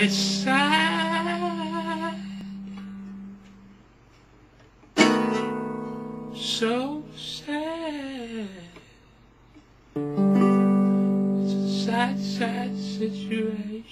It's sad, so sad. It's a sad, sad situation.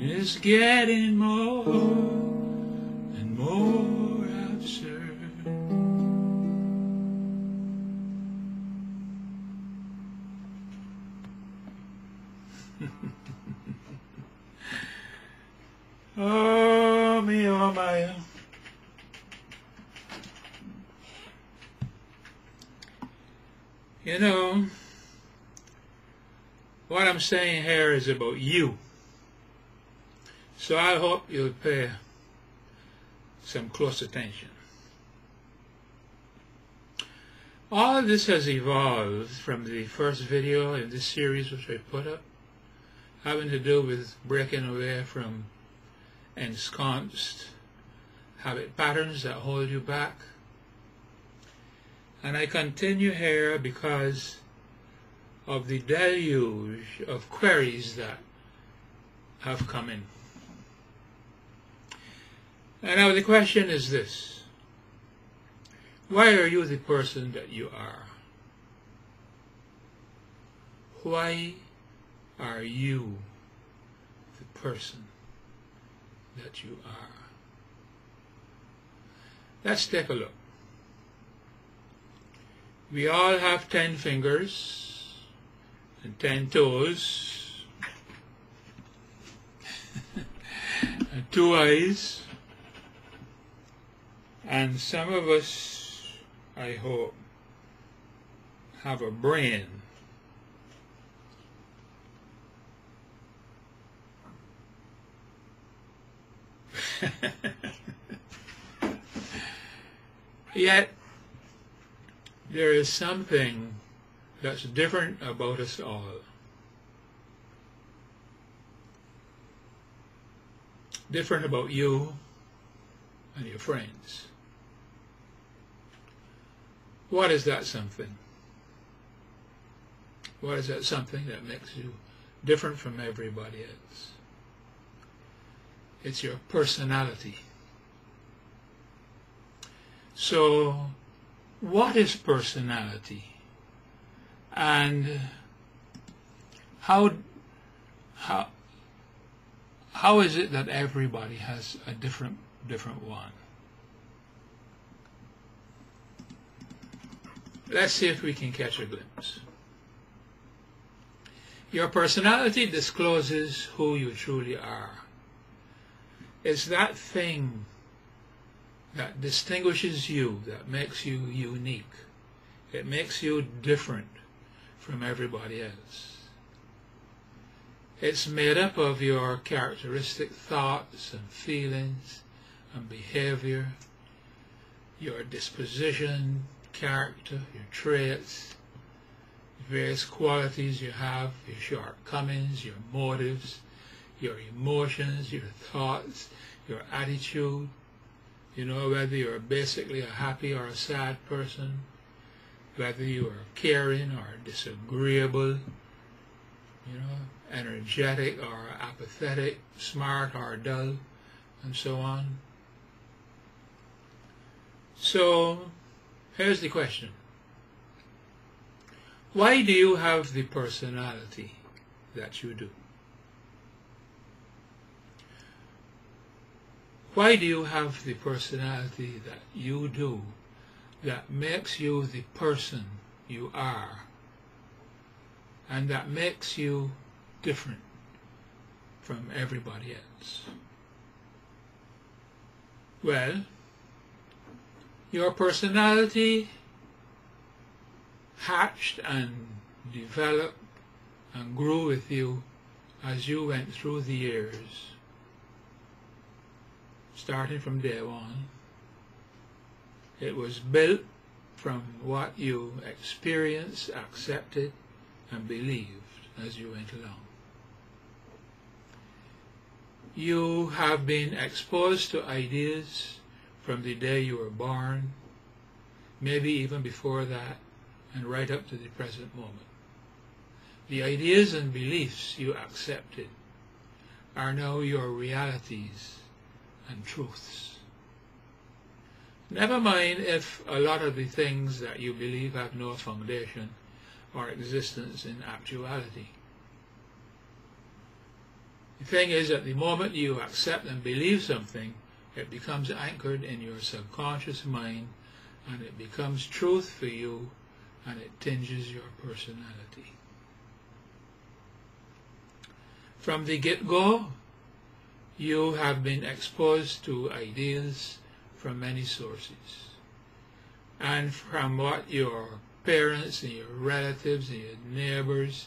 It's getting more and more absurd. Oh, me, oh, my. You know, what I'm saying here is about you. So I hope you'll pay some close attention. All of this has evolved from the first video in this series which I put up, having to do with breaking away from ensconced habit patterns that hold you back. And I continue here because of the deluge of queries that have come in. And now the question is this: why are you the person that you are? Why are you the person that you are? Let's take a look. We all have 10 fingers and 10 toes and 2 eyes, and some of us, I hope, have a brain. Yet, there is something that's different about us all. Different about you and your friends. What is that something? What is that something that makes you different from everybody else? It's your personality. So, what is personality? And how is it that everybody has a different one? Let's see if we can catch a glimpse. Your personality discloses who you truly are. It's that thing that distinguishes you, that makes you unique. It makes you different from everybody else. It's made up of your characteristic thoughts and feelings and behavior, your disposition, character, your traits, various qualities you have, your shortcomings, your motives, your emotions, your thoughts, your attitude. You know, whether you're basically a happy or a sad person, whether you are caring or disagreeable, you know, energetic or apathetic, smart or dull, and so on. So, here's the question. Why do you have the personality that you do? Why do you have the personality that you do that makes you the person you are and that makes you different from everybody else? Well, your personality hatched and developed and grew with you as you went through the years. Starting from day one, it was built from what you experienced, accepted, and believed as you went along. You have been exposed to ideas from the day you were born, maybe even before that, and right up to the present moment. The ideas and beliefs you accepted are now your realities and truths. Never mind if a lot of the things that you believe have no foundation or existence in actuality. The thing is, at the moment you accept and believe something, it becomes anchored in your subconscious mind, and it becomes truth for you, and it tinges your personality. From the get-go, you have been exposed to ideas from many sources, and from what your parents and your relatives and your neighbors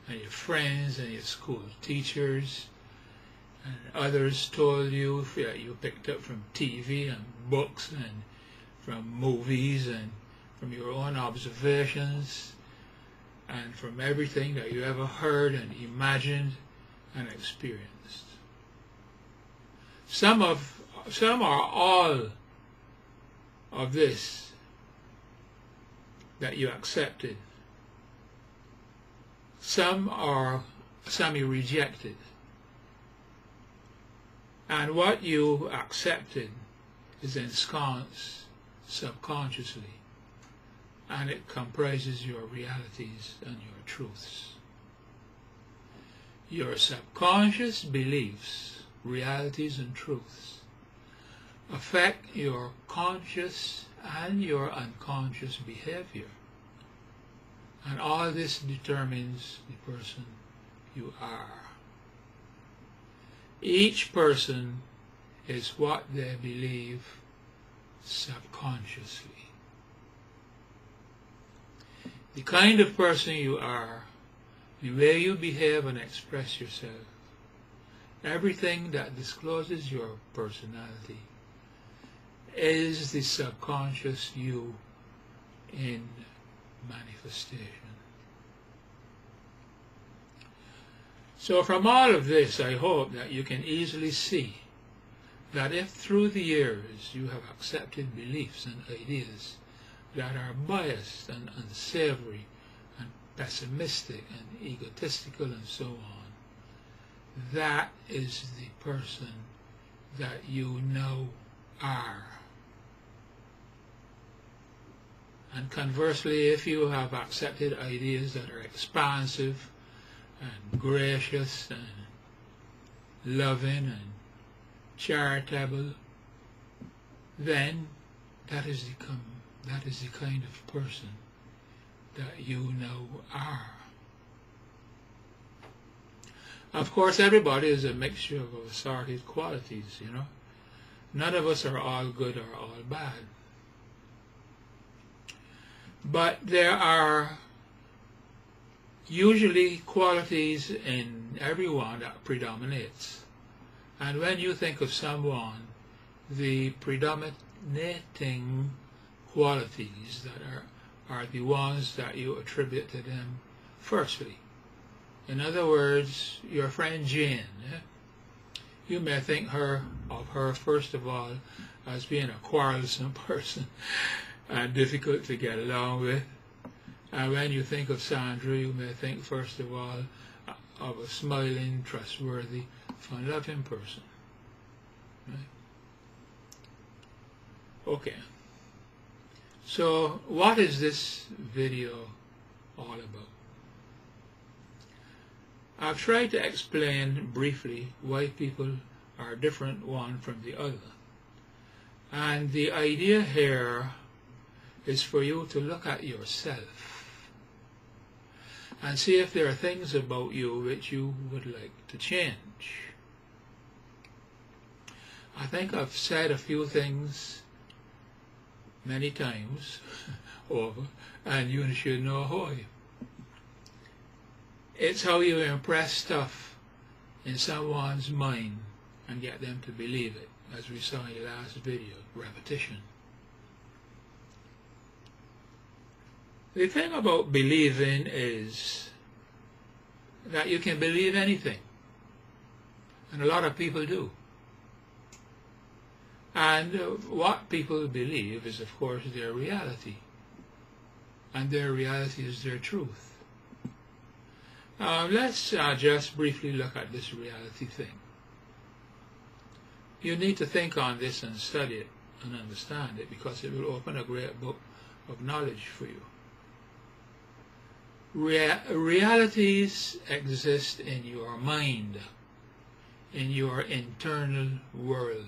and your friends and your school teachers and others told you, that you picked up from TV and books and from movies and from your own observations and from everything that you ever heard and imagined and experienced. Some or all of this that you accepted. Some you rejected. And what you accepted is ensconced subconsciously, and it comprises your realities and your truths. Your subconscious beliefs, realities and truths affect your conscious and your unconscious behavior. And all this determines the person you are. Each person is what they believe subconsciously. The kind of person you are, the way you behave and express yourself, everything that discloses your personality is the subconscious you in manifestation. So from all of this, I hope that you can easily see that if through the years you have accepted beliefs and ideas that are biased and unsavory and pessimistic and egotistical and so on, that is the person that you now are. And conversely, if you have accepted ideas that are expansive and gracious and loving and charitable, then that is the kind of person that you now are. Of course, everybody is a mixture of assorted qualities, you know. None of us are all good or all bad. But there are usually qualities in everyone that predominates. And when you think of someone, the predominating qualities that are the ones that you attribute to them firstly. In other words, your friend Jane, you may think of her first of all as being a quarrelsome person and difficult to get along with. And when you think of Sandra, you may think first of all of a smiling, trustworthy, fun-loving person. Right? Okay. So what is this video all about? I've tried to explain briefly why people are different one from the other. And the idea here is for you to look at yourself and see if there are things about you which you would like to change. I think I've said a few things many times over, and you should know why. It's how you impress stuff in someone's mind and get them to believe it, as we saw in the last video, repetition. The thing about believing is that you can believe anything, and a lot of people do. And what people believe is, of course, their reality. and their reality is their truth. Let's just briefly look at this reality thing. You need to think on this and study it and understand it, because it will open a great book of knowledge for you. Realities exist in your mind, in your internal world.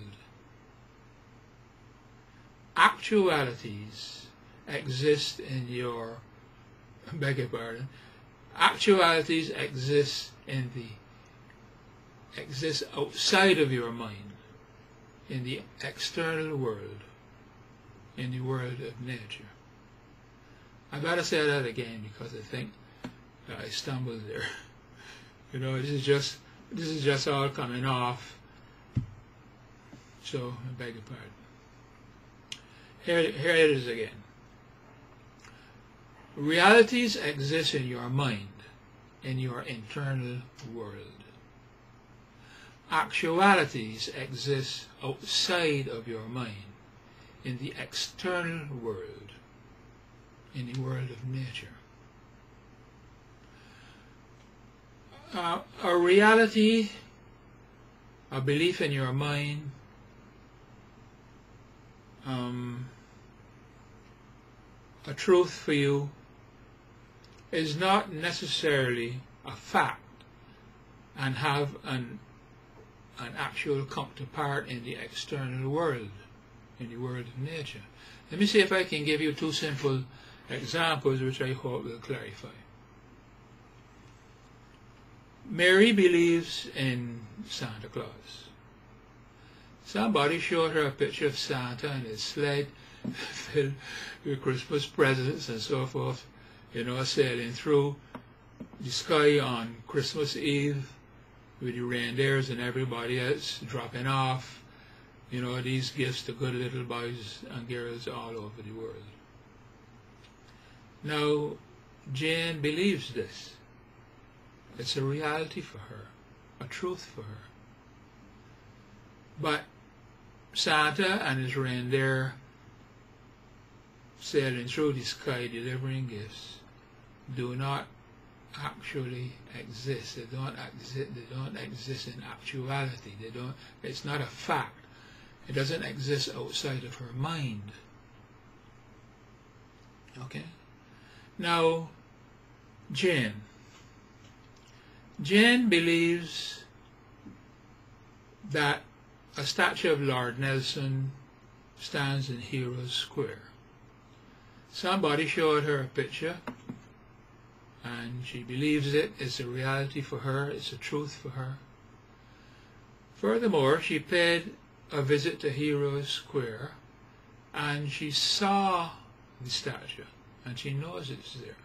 Actualities exist in your, beg your pardon, actualities exist outside of your mind, in the external world, in the world of nature. I better say that again, because I think that I stumbled there. You know, this is just all coming off. So I beg your pardon. Here it is again. Realities exist in your mind, in your internal world. Actualities exist outside of your mind, in the external world, in the world of nature. A reality, a belief in your mind, a truth for you, is not necessarily a fact and have an actual counterpart in the external world, in the world of nature. Let me see if I can give you two simple examples which I hope will clarify. Mary believes in Santa Claus. Somebody showed her a picture of Santa and his sled filled with Christmas presents and so forth, you know, sailing through the sky on Christmas Eve with the reindeers and everybody else dropping off, you know, these gifts to good little boys and girls all over the world. Now, Jane believes this. It's a reality for her, a truth for her. But Santa and his reindeer sailing through the sky delivering gifts do not actually exist. They don't exist in actuality. It's not a fact. It doesn't exist outside of her mind. Okay? Now, Jane believes that a statue of Lord Nelson stands in Heroes Square. Somebody showed her a picture, and she believes it. It's a reality for her. It's a truth for her. Furthermore, she paid a visit to Heroes Square, and she saw the statue, and she knows it's there.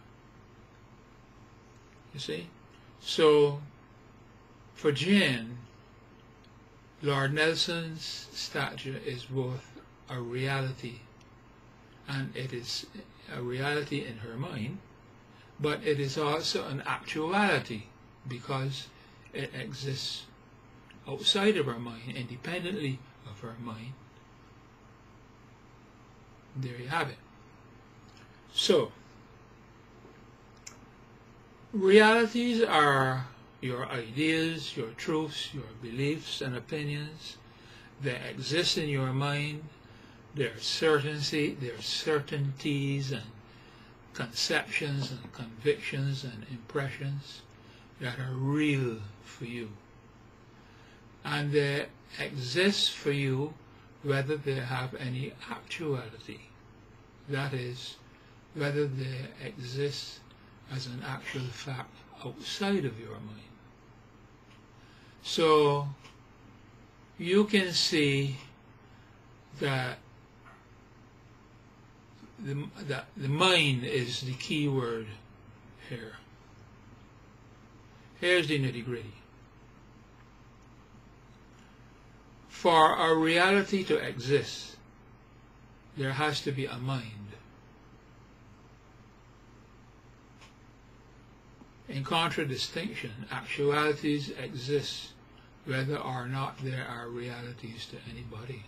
You see? So, for Jane, Lord Nelson's statue is both a reality, and it is a reality in her mind, but it is also an actuality because it exists outside of her mind, independently of her mind. There you have it. So, realities are your ideas, your truths, your beliefs and opinions. They exist in your mind. There are certainties and conceptions and convictions and impressions that are real for you. And they exist for you whether they have any actuality. That is, whether they exist as an actual fact outside of your mind. So you can see that the mind is the key word here. Here's the nitty-gritty. For a reality to exist, there has to be a mind. In contradistinction, actualities exist whether or not there are realities to anybody.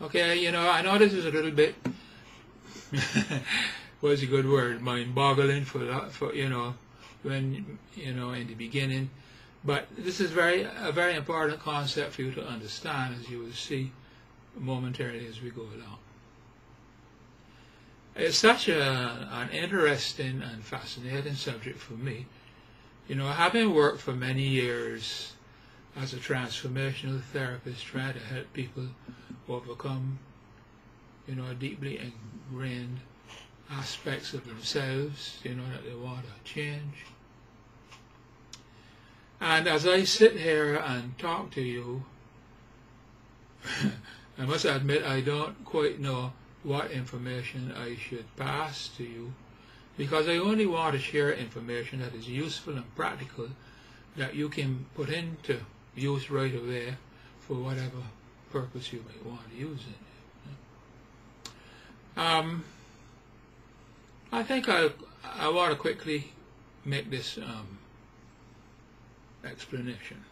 Okay, you know, I know this is a little bit what's a good word, mind-boggling for when in the beginning. But this is a very important concept for you to understand, as you will see momentarily as we go along. It's such an interesting and fascinating subject for me. Having worked for many years as a transformational therapist, trying to help people overcome, deeply ingrained aspects of themselves, that they want to change. And as I sit here and talk to you, I must admit I don't quite know what information I should pass to you, because I only want to share information that is useful and practical, that you can put into use right away for whatever purpose you might want to use it. I think I want to quickly make this explanation.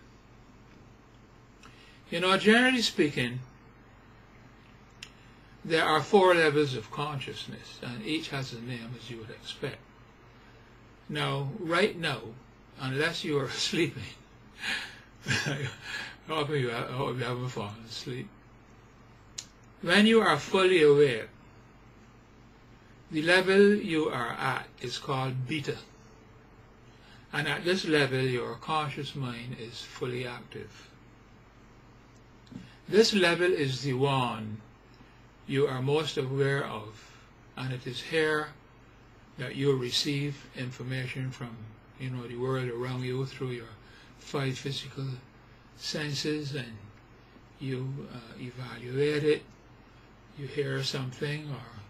Generally speaking, there are 4 levels of consciousness, and each has a name, as you would expect. Now, right now, unless you are sleeping, I hope you haven't fallen asleep. When you are fully aware, the level you are at is called beta. And at this level, your conscious mind is fully active. This level is the one you are most aware of, and it is here that you receive information from the world around you through your 5 physical senses, and you evaluate it. You hear something, or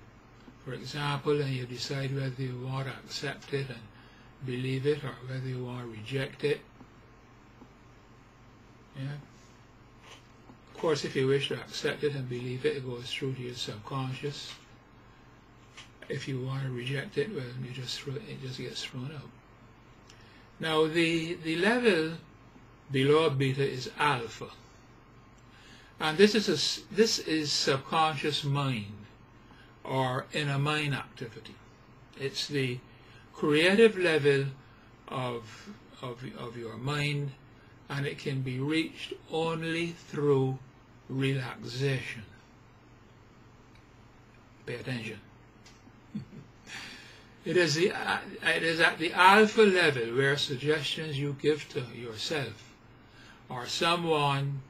for example, and you decide whether you want to accept it and believe it, or whether you want to reject it. Of course, if you wish to accept it and believe it, it goes through to your subconscious. If you want to reject it, well, it just gets thrown out. Now, the level below beta is alpha, and this is subconscious mind, or inner mind activity. It's the creative level of your mind, and it can be reached only through relaxation. Pay attention. It is at the alpha level where suggestions you give to yourself or someone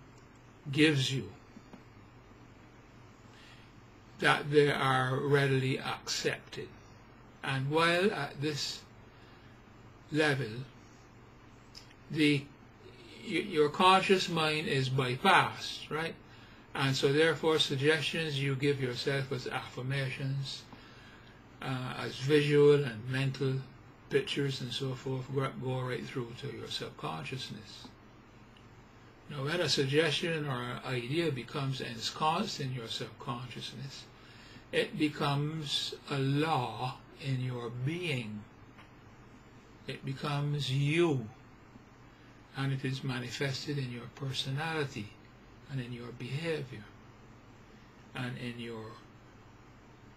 gives you, that they are readily accepted. And while at this level, your conscious mind is bypassed, right? And so therefore suggestions you give yourself as affirmations, as visual and mental pictures and so forth, go right through to your subconsciousness. Now, when a suggestion or an idea becomes ensconced in your subconsciousness, it becomes a law in your being. It becomes you, and it is manifested in your personality and in your behavior and in your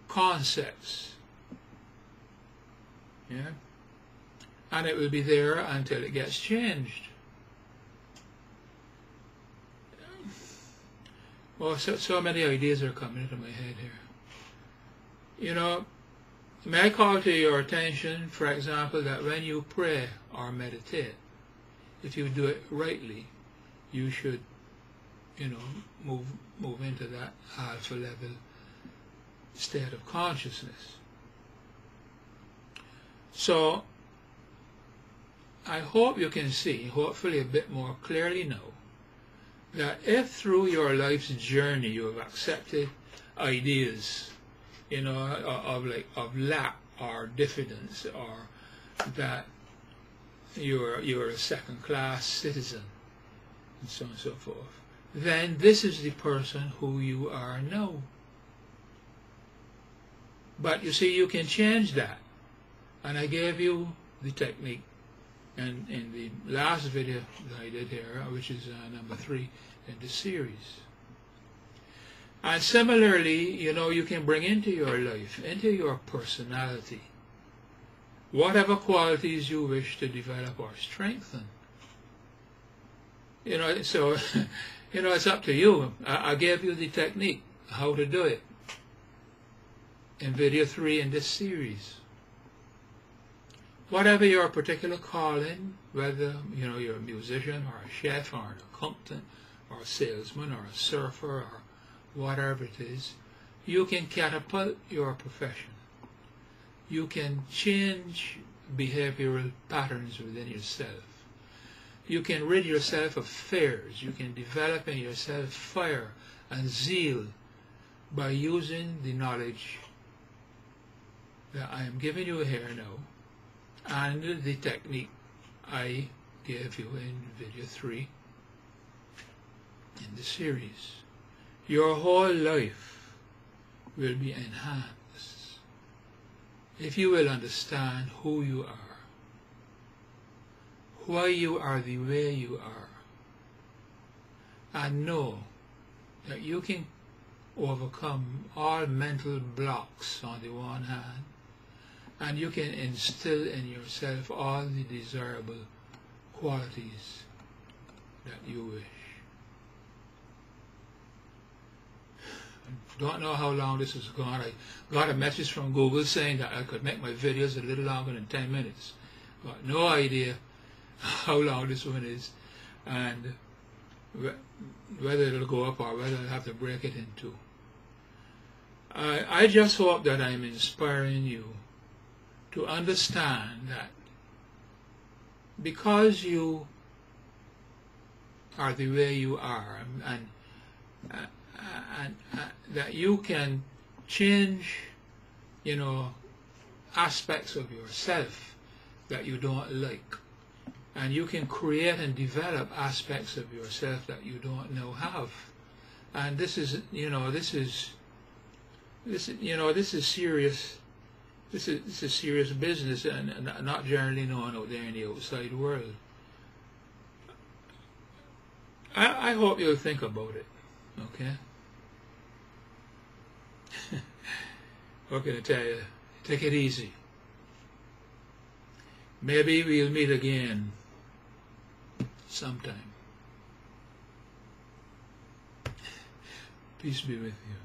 concepts. Yeah? And it will be there until it gets changed. Well, so many ideas are coming into my head here. May I call to your attention, for example, that when you pray or meditate, if you do it rightly, you should, move into that alpha level state of consciousness. So, I hope you can see, hopefully a bit more clearly now, that if through your life's journey you have accepted ideas, of lack or diffidence, or that you're a second-class citizen, and so on and so forth, then this is the person who you are now. But you see, you can change that, and I gave you the technique in the last video that I did here, which is number 3 in the series. And similarly, you can bring into your life, into your personality, whatever qualities you wish to develop or strengthen. So, it's up to you. I gave you the technique, how to do it, in video 3 in this series. Whatever your particular calling, whether you're a musician or a chef or an accountant or a salesman or a surfer or whatever it is, you can catapult your profession. You can change behavioral patterns within yourself. You can rid yourself of fears. You can develop in yourself fire and zeal by using the knowledge that I am giving you here now and the technique I gave you in video 3 in the series. Your whole life will be enhanced if you will understand who you are, why you are the way you are, and know that you can overcome all mental blocks on the one hand, and you can instill in yourself all the desirable qualities that you wish. I don't know how long this has gone. I got a message from Google saying that I could make my videos a little longer than 10 minutes. Got no idea how long this one is, and whether it'll go up or whether I'll have to break it in two. I just hope that I'm inspiring you to understand that because you are the way you are, and that you can change, aspects of yourself that you don't like, and you can create and develop aspects of yourself that you don't now have. And this is serious. This is serious business, and not generally known out there in the outside world. I hope you'll think about it. Okay. What can I tell you? Take it easy. Maybe we'll meet again sometime. Peace be with you.